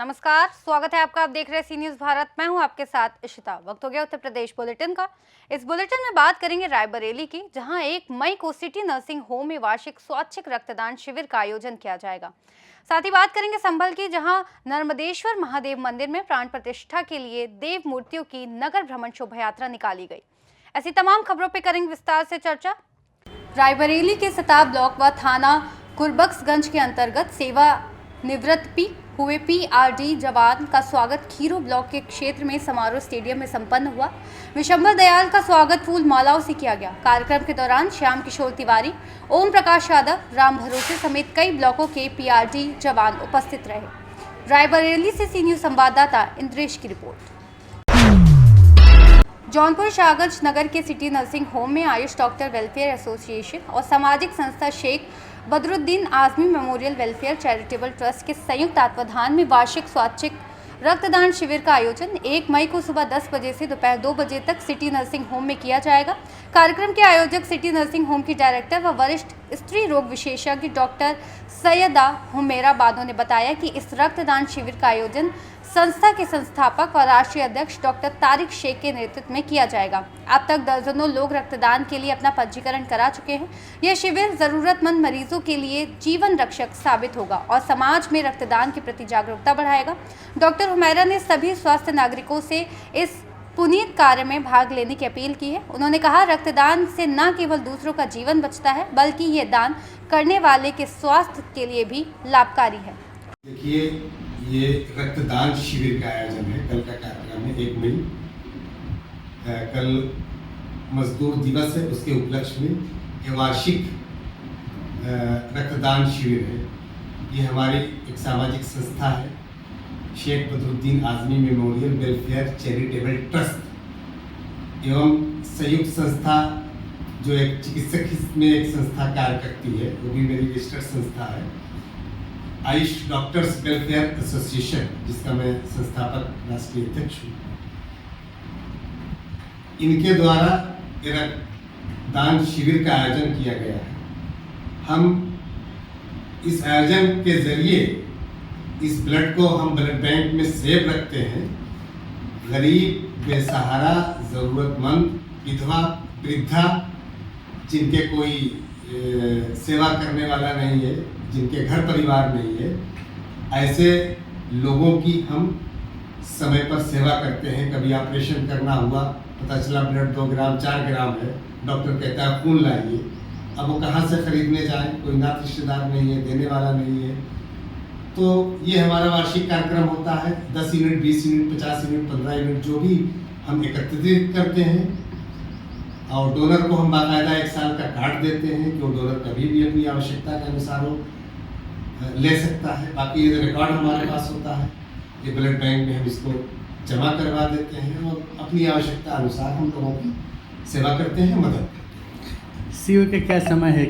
नमस्कार, स्वागत है आपका। आप देख रहे हैं सी न्यूज़ भारत। मैं हूं आपके साथ इशिता। वक्त हो गया उत्तर प्रदेश बुलेटिन का। इस बुलेटिन में बात करेंगे रायबरेली की, जहां 1 मई को सिटी नर्सिंग होम में वार्षिक स्वैच्छिक रक्तदान शिविर का आयोजन किया जाएगा। साथ ही बात करेंगे संभल की, जहां नर्मदेश्वर महादेव मंदिर में प्राण प्रतिष्ठा के लिए देव मूर्तियों की नगर भ्रमण शोभा यात्रा निकाली गई। ऐसी तमाम खबरों पर करेंगे विस्तार से चर्चा। रायबरेली के सताब ब्लॉक व थाना गुरबख्शगंज के अंतर्गत सेवा निवृत्त हुए पीआरडी जवान का स्वागत खीरो ब्लॉक के क्षेत्र में समारोह स्टेडियम में संपन्न हुआ। विशंबर दयाल का स्वागत फूल मालाओं से किया गया। कार्यक्रम के दौरान श्याम किशोर तिवारी, ओम प्रकाश यादव, राम भरोसे समेत कई ब्लॉकों के पीआरडी जवान उपस्थित रहे। रायबरेली से सी न्यूज़ संवाददाता इंद्रेश की रिपोर्ट। जौनपुर शाहगंज नगर के सिटी नर्सिंग होम में आयुष डॉक्टर वेलफेयर एसोसिएशन और सामाजिक संस्था Sheikh Badruddin Azmi memorial welfare charitable trust के संयुक्त तत्वावधान में वार्षिक स्वैच्छिक रक्तदान शिविर का आयोजन 1 मई को सुबह 10 बजे से दोपहर 2 बजे तक सिटी नर्सिंग होम में किया जाएगा। कार्यक्रम के आयोजक सिटी नर्सिंग होम की डायरेक्टर व वरिष्ठ स्त्री रोग विशेषज्ञ डॉक्टर सैयदा हुमेरा बानो ने बताया कि इस रक्तदान शिविर का आयोजन संस्था के संस्थापक और राष्ट्रीय अध्यक्ष डॉक्टर तारिक शेख के नेतृत्व में किया जाएगा। अब तक दर्जनों लोग रक्तदान के लिए अपना पंजीकरण करा चुके हैं। यह शिविर जरूरतमंद मरीजों के लिए जीवन रक्षक साबित होगा और समाज में रक्तदान के प्रति जागरूकता बढ़ाएगा। डॉक्टर हुमैरा ने सभी स्वस्थ नागरिकों से इस पुनीत कार्य में भाग लेने की अपील की है। उन्होंने कहा, रक्तदान से न केवल दूसरों का जीवन बचता है, बल्कि ये दान करने वाले के स्वास्थ्य के लिए भी लाभकारी है। देखिए, ये रक्तदान शिविर का आयोजन है। कल का कार्यक्रम है 1 मई। कल मजदूर दिवस है, उसके उपलक्ष्य में ये वार्षिक रक्तदान शिविर है। ये हमारी एक सामाजिक संस्था है, Sheikh Badruddin Azmi memorial welfare charitable trust एवं संयुक्त संस्था, जो एक चिकित्सक में एक संस्था कार्य करती है, वो भी मेरी रजिस्टर्ड संस्था है, आयुष डॉक्टर्स वेलफेयर एसोसिएशन, जिसका मैं संस्थापक राष्ट्रीय अध्यक्ष हूँ। इनके द्वारा रक्तदान शिविर का आयोजन किया गया है। हम इस आयोजन के जरिए इस ब्लड को हम ब्लड बैंक में सेव रखते हैं। गरीब, बेसहारा, ज़रूरतमंद, विधवा, वृद्धा, जिनके कोई सेवा करने वाला नहीं है, जिनके घर परिवार नहीं है, ऐसे लोगों की हम समय पर सेवा करते हैं। कभी ऑपरेशन करना हुआ, पता चला ब्लड 2 ग्राम 4 ग्राम है, डॉक्टर कहता है खून लाइए। अब वो कहाँ से खरीदने जाए, कोई नात रिश्तेदार नहीं है, देने वाला नहीं है। तो ये हमारा वार्षिक कार्यक्रम होता है। 10 यूनिट, 20 यूनिट, 50 यूनिट, 15 यूनिट, जो भी हम एकत्रित करते हैं। और डोनर को हम बाकायदा 1 साल का कार्ड देते हैं कि वो डोनर कभी भी अपनी आवश्यकता के अनुसार वो ले सकता है। बाकी ये रिकॉर्ड हमारे पास होता है, ये ब्लड बैंक में हम इसको जमा करवा देते हैं और अपनी आवश्यकता अनुसार हम लोगों की सेवा करते हैं, मदद करते हैं। शिविर का क्या समय है?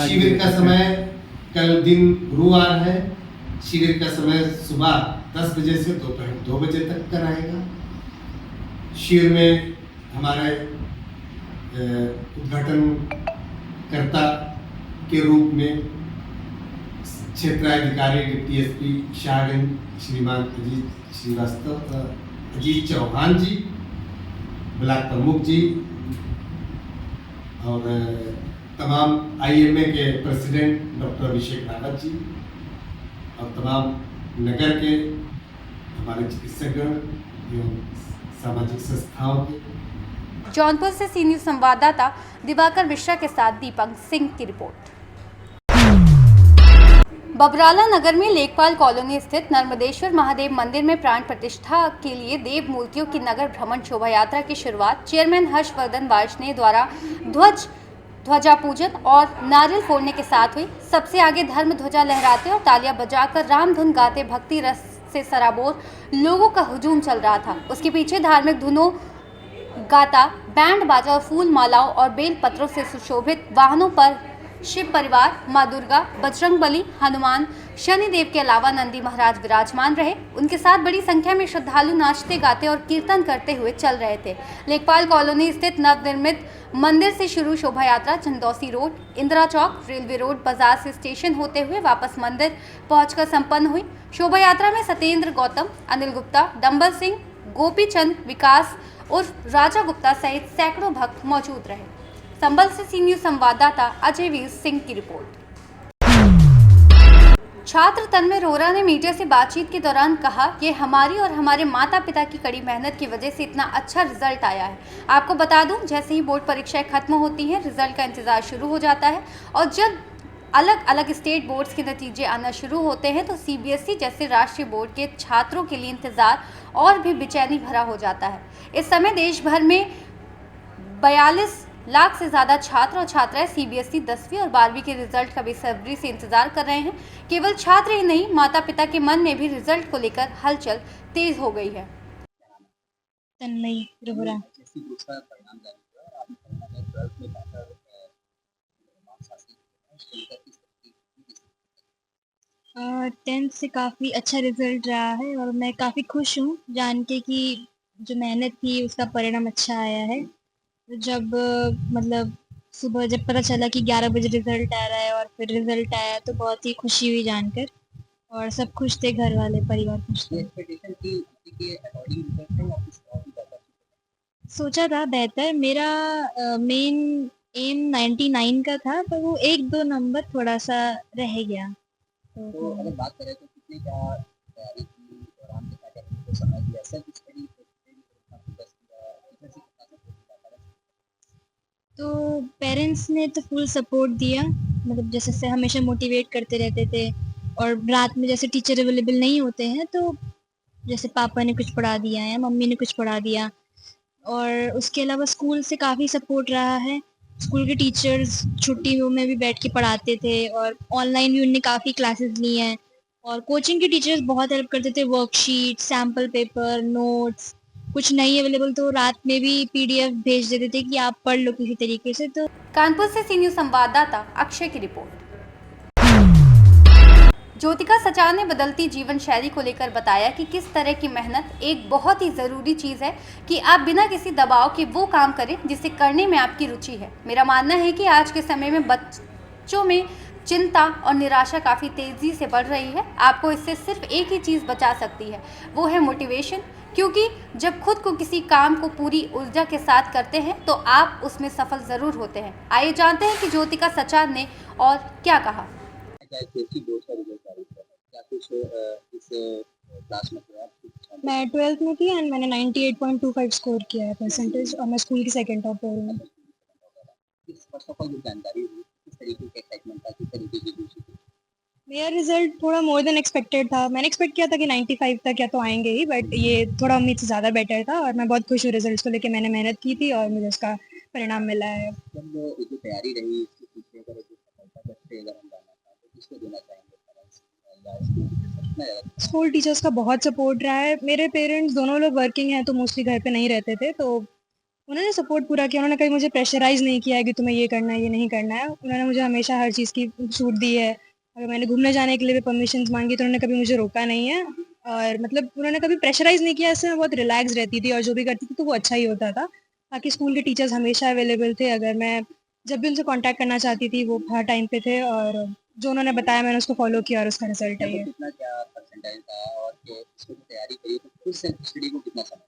शिविर का समय कल दिन गुरुवार है। शिविर का समय सुबह 10 बजे से दोपहर 2 बजे तक का रहेगा। शिविर में हमारे उद्घाटनकर्ता के रूप में क्षेत्राधिकारी डिप्टी एसपी शाहगंज श्रीमान अजीत श्रीवास्तव, अजीत चौहान जी, ब्लॉक प्रमुख जी और तमाम IMA के प्रेसिडेंट डॉक्टर अभिषेक रावत जी और तमाम नगर के हमारे चिकित्सकगण एवं सामाजिक संस्थाओं के। जौनपुर से सी न्यूज़ संवाददाता दिवाकर मिश्रा के साथ दीपक सिंह की रिपोर्ट। बबराला नगर में लेखपाल कॉलोनी स्थित नर्मदेश्वर महादेव मंदिर में प्राण प्रतिष्ठा के लिए देव मूर्तियों की नगर भ्रमण शोभा यात्रा की शुरुआत चेयरमैन हर्षवर्धन वार्ष्णेय द्वारा ध्वजा पूजन और नारियल फोड़ने के साथ हुई। सबसे आगे धर्म ध्वजा लहराते और तालियां बजाकर रामधुन गाते भक्ति रस से सराबोर लोगों का हुजूम चल रहा था। उसके पीछे धार्मिक धुनों गाता बैंड बाजा और फूल मालाओं और बेल पत्रों से सुशोभित वाहनों पर शिव परिवार, माँ दुर्गा, बजरंगबली, हनुमान, शनिदेव के अलावा नंदी महाराज विराजमान रहे। उनके साथ बड़ी संख्या में श्रद्धालु नाचते गाते और कीर्तन करते हुए चल रहे थे। लेखपाल कॉलोनी स्थित नवनिर्मित मंदिर से शुरू शोभा यात्रा चंदौसी रोड, इंदिरा चौक, रेलवे रोड, बाजार से स्टेशन होते हुए वापस मंदिर पहुंचकर संपन्न हुई। शोभा यात्रा में सत्येंद्र गौतम, अनिल गुप्ता, डंबल सिंह, गोपी चंद, विकास उर्फ राजा गुप्ता सहित सैकड़ों भक्त मौजूद रहे। संभल से सी न्यूज संवाददाता अजय वीर सिंह की रिपोर्ट। छात्र तन्मय रोहरा ने मीडिया से बातचीत के दौरान कहा कि हमारी और हमारे माता पिता की कड़ी मेहनत की वजह से इतना अच्छा रिजल्ट आया है। आपको बता दूं, जैसे ही बोर्ड परीक्षाएं खत्म होती हैं, रिजल्ट का इंतजार शुरू हो जाता है और जब अलग अलग स्टेट बोर्ड्स के नतीजे आना शुरू होते हैं तो सीबीएसई जैसे राष्ट्रीय बोर्ड के छात्रों के लिए इंतजार और भी बेचैनी भरा हो जाता है। इस समय देश भर में 42 लाख से ज़्यादा छात्र और छात्राएं सीबीएसई 10वीं और 12वीं के रिजल्ट का बेसब्री से इंतजार कर रहे हैं। केवल छात्र ही नहीं, माता पिता के मन में भी रिजल्ट को लेकर हलचल तेज हो गई है। तन्मय रोहरा। टेंथ से काफ़ी अच्छा रिजल्ट रहा है और मैं काफ़ी खुश हूँ जान के कि जो मेहनत थी उसका परिणाम अच्छा आया है। जब मतलब सुबह जब पता चला कि 11 बजे रिजल्ट आ रहा है और फिर रिजल्ट आया तो बहुत ही खुशी हुई जानकर और सब खुश थे, घर वाले परिवार खुश थे। सोचा था बेहतर, मेरा मेन एम 99 का था पर वो 1-2 नंबर थोड़ा सा रह गया। तो अगर बात करें तो कितनी क्या तैयारी की और आपने क्या क्या आपको समय दिया सेल्फ स्टडी तो पेरेंट्स ने तो फुल सपोर्ट दिया, मतलब जैसे से हमेशा मोटिवेट करते रहते थे और रात में जैसे टीचर अवेलेबल नहीं होते हैं तो जैसे पापा ने कुछ पढ़ा दिया या मम्मी ने कुछ पढ़ा दिया और उसके अलावा स्कूल से काफ़ी सपोर्ट रहा है। स्कूल के टीचर्स छुट्टियों में भी बैठ के पढ़ाते थे और ऑनलाइन भी उनने काफ़ी क्लासेस ली हैं और कोचिंग के टीचर्स बहुत हेल्प करते थे, वर्कशीट, सैम्पल पेपर, नोट्स, कुछ नहीं अवेलेबल तो रात में भी पीडीएफ भेज देते थे कि आप पढ़ लो किसी तरीके से। तो कानपुर से सी न्यूज संवाददाता अक्षय की रिपोर्ट। ज्योतिका सचार ने बदलती जीवन शैली को लेकर बताया कि किस तरह की मेहनत एक बहुत ही ज़रूरी चीज़ है कि आप बिना किसी दबाव के वो काम करें जिसे करने में आपकी रुचि है। मेरा मानना है कि आज के समय में बच्चों में चिंता और निराशा काफ़ी तेज़ी से बढ़ रही है। आपको इससे सिर्फ एक ही चीज़ बचा सकती है, वो है मोटिवेशन, क्योंकि जब खुद को किसी काम को पूरी ऊर्जा के साथ करते हैं तो आप उसमें सफल ज़रूर होते हैं। आइए जानते हैं कि ज्योतिका सचार ने और क्या कहा। मैं 12th में थी एंड मैंने 98.25 स्कोर किया है परसेंटेज और मैं स्कूल की सेकंड टॉपर हूँ। मेरा रिजल्ट थोड़ा मोर देन एक्सपेक्टेड था। मैंने एक्सपेक्ट किया था कि 95 तक या तो आएंगे ही, बट ये थोड़ा उम्मीद से ज़्यादा बेटर था और मैं बहुत खुश हूँ रिजल्ट को लेके। मैंने मेहनत की थी और मुझे उसका परिणाम मिला है। तैयारी रही इसके पीछे अगर सफलता जैसे अगर हम जाना चाहें तो किसको देना चाहेंगे? स्कूल टीचर्स का बहुत सपोर्ट रहा है। मेरे पेरेंट्स दोनों लोग वर्किंग हैं तो मोस्टली घर पे नहीं रहते थे, तो उन्होंने सपोर्ट पूरा किया। उन्होंने कभी मुझे प्रेशराइज़ नहीं किया है कि तुम्हें ये करना है, ये नहीं करना है। उन्होंने मुझे हमेशा हर चीज़ की छूट दी है। अगर मैंने घूमने जाने के लिए भी परमिशंस मांगी तो उन्होंने कभी मुझे रोका नहीं है और मतलब उन्होंने कभी प्रेशराइज़ नहीं किया। इससे मैं बहुत रिलैक्स रहती थी और जो भी करती थी तो वो अच्छा ही होता था। बाकी स्कूल के टीचर्स हमेशा अवेलेबल थे। अगर मैं जब भी उनसे कॉन्टैक्ट करना चाहती थी वो हर टाइम पे थे और जो उन्होंने बताया मैंने उसको फॉलो किया और उसका रिजल्ट है ये। कितना क्या परसेंटाइल था और इसको तैयारी करी तो खुद सेल्फ स्टडी को कितना समय?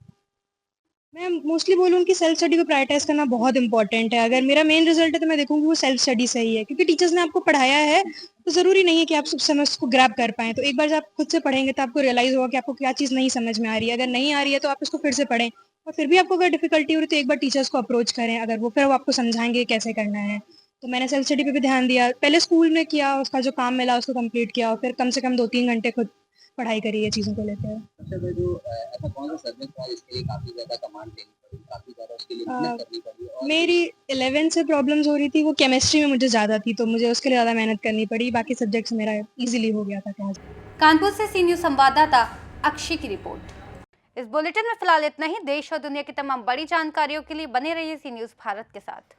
मैं मोस्टली बोलूँ कि सेल्फ स्टडी को प्रायोरिटाइज करना बहुत इंपॉर्टेंट है। अगर मेरा मेन रिजल्ट है तो मैं देखूँगी वो सेल्फ स्टडी सही है, क्योंकि टीचर्स ने आपको पढ़ाया है तो ज़रूरी नहीं है कि आप सब समय उसको ग्रैब कर पाएँ। तो एक बार जब आप खुद से पढ़ेंगे तो आपको रियलाइज़ होगा कि आपको क्या चीज़ नहीं समझ में आ रही है। अगर नहीं आ रही है तो आप उसको फिर से पढ़ें और फिर भी आपको अगर डिफ़िकल्टी हो रही है तो एक बार टीचर्स को अप्रोच करें, अगर वो फिर वो आपको समझाएँगे कैसे करना है। तो मैंने सेल्फ स्टडी पे भी ध्यान दिया। पहले स्कूल में किया, उसका जो काम मिला उसको कंप्लीट किया और फिर कम से कम 2-3 घंटे खुद पढ़ाई करी है चीज़ों को लेकर। अच्छा, जो ऐसा कौन सा सब्जेक्ट था जिसके लिए काफ़ी ज़्यादा कमांड लेनी पड़ी, काफ़ी ज़्यादा उसके लिए मेहनत करनी पड़ी? और मेरी 11 से प्रॉब्लम्स हो रही थी, वो केमिस्ट्री में मुझे ज़्यादा थी तो मुझे उसके लिए ज़्यादा मेहनत करनी पड़ी। बाकी सब्जेक्ट्स मेरा इजीली हो गया था क्लास। कानपुर से सी न्यूज संवाददाता अक्षय की रिपोर्ट। इस बुलेटिन में फिलहाल इतना ही। देश और दुनिया की तमाम बड़ी जानकारियों के लिए बने रहिए सी न्यूज भारत के साथ।